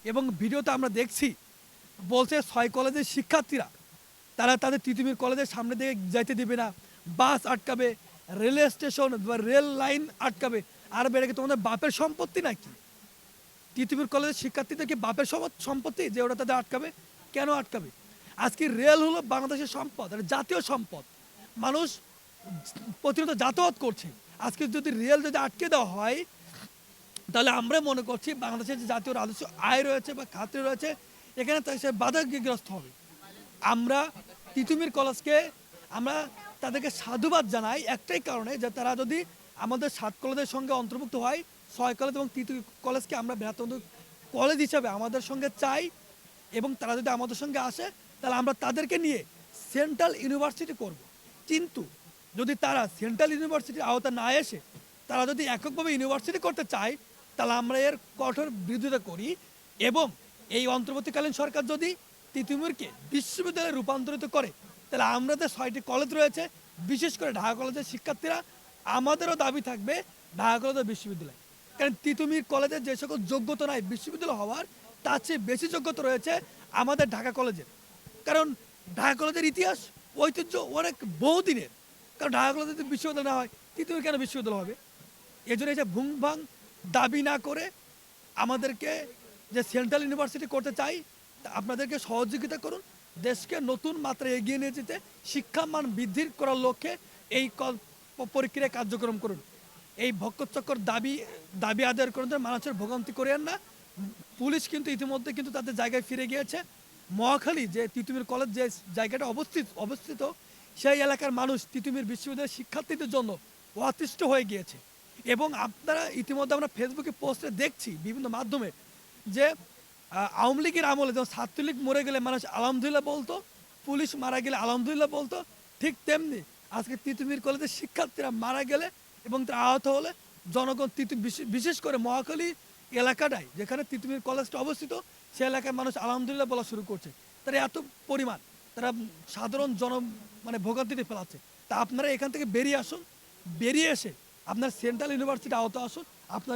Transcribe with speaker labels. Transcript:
Speaker 1: এবং ভিডিওতে আমরা দেখছি বলছে 6 কলেজের শিক্ষার্থীরা তারা তাদের তিতুমির কলেজের সামনে দিয়ে যাইতে দিবে না, বাস আটকাবে, রেলওয়ে স্টেশন বা রেল লাইন আটকাবে। আর বেড়ে কি তোমাদের বাপের সম্পত্তি নাকি? তিতুমির কলেজের শিক্ষার্থীদের কি বাপের সম্পত্তি যে ওরা তাদের আটকাবে? কেন আটকাবে? আজকে রেল হলো বাংলাদেশের সম্পদ, এটা জাতীয় সম্পদ। মানুষ প্রতিনিয়ত যাতায়াত করছে। আজকে যদি রেল যদি আটকে দেওয়া হয়, তাহলে আমরা মনে করছি বাংলাদেশের যে জাতীয় রাজস্ব আয় রয়েছে বা খাতে রয়েছে, এখানে সে বাধাগ্রস্ত হবে। আমরা তিতুমির কলেজকে আমরা তাদেরকে সাধুবাদ জানাই একটাই কারণে, যে তারা যদি আমাদের 7 কলেজের সঙ্গে অন্তর্ভুক্ত হয়, 6 কলেজ এবং তিতুমির কলেজকে আমরা বৃহত্তম কলেজ হিসাবে আমাদের সঙ্গে চাই, এবং তারা যদি আমাদের সঙ্গে আসে তাহলে আমরা তাদেরকে নিয়ে সেন্ট্রাল ইউনিভার্সিটি করব। কিন্তু যদি তারা সেন্ট্রাল ইউনিভার্সিটির আওতা না এসে তারা যদি এককভাবে ইউনিভার্সিটি করতে চায়, তাহলে আমরা এর কঠোর বিরোধিতা করি। এবং এই অন্তর্বর্তীকালীন সরকার যদি তিতুমিরকে বিশ্ববিদ্যালয়ে রূপান্তরিত করে, তাহলে আমাদের 6টি কলেজ রয়েছে, বিশেষ করে ঢাকা কলেজের শিক্ষার্থীরা, আমাদেরও দাবি থাকবে ঢাকা কলেজের বিশ্ববিদ্যালয়। কারণ তিতুমির কলেজের যে সকল যোগ্যতা নাই বিশ্ববিদ্যালয় হওয়ার, তার চেয়ে বেশি যোগ্যতা রয়েছে আমাদের ঢাকা কলেজের। কারণ ঢাকা কলেজের ইতিহাস ঐতিহ্য অনেক বহুদিনের। কারণ ঢাকা কলেজে যদি বিশ্ববিদ্যালয় না হয়, তিতুমির কেন বিশ্ববিদ্যালয় হবে? এই জন্য এই ভুং ভাং দাবি না করে আমাদেরকে যে সেন্ট্রাল ইউনিভার্সিটি করতে চাই, তা আপনাদেরকে সহযোগিতা করুন। দেশকে নতুন মাত্রায় এগিয়ে নিয়ে যেতে, শিক্ষার মান বৃদ্ধি করার লক্ষ্যে এই প্রক্রিয়া কার্যক্রম করুন। এই ভক্তচক্কর দাবি আদায়ের করুন, মানুষের ভোগান্তি করেন না। পুলিশ কিন্তু ইতিমধ্যে কিন্তু তাদের জায়গায় ফিরে গিয়েছে। মহাখালী যে তিতুমির কলেজ যে জায়গাটা অবস্থিত সেই এলাকার মানুষ তিতুমির বিশ্ববিদ্যালয়ের শিক্ষার্থীদের জন্য অতিষ্ঠ হয়ে গিয়েছে। এবং আপনারা ইতিমধ্যে আমরা ফেসবুকে পোস্টে দেখছি বিভিন্ন মাধ্যমে যে আওয়ামী লীগের আমলে যেমন ছাত্রলীগ মরে গেলে মানুষ আলহামদুলিল্লাহ বলতো, পুলিশ মারা গেলে আলহামদুলিল্লাহ বলতো, ঠিক তেমনি আজকে তিতুমির কলেজের শিক্ষার্থীরা মারা গেলে এবং তারা আহত হলে জনগণ বিশেষ করে মহাখালী এলাকাটায় যেখানে তিতুমির কলেজটা অবস্থিত, সে এলাকার মানুষ আলহামদুলিল্লাহ বলা শুরু করছে। তারা এত পরিমাণ তারা সাধারণ মানে ভোগান্তিতে ফেলাচ্ছে। তা আপনারা এখান থেকে বেরিয়ে আসুন, বেরিয়ে এসে আপনার সেন্ট্রাল ইউনিভার্সিটি আওতা আসুন। আপনার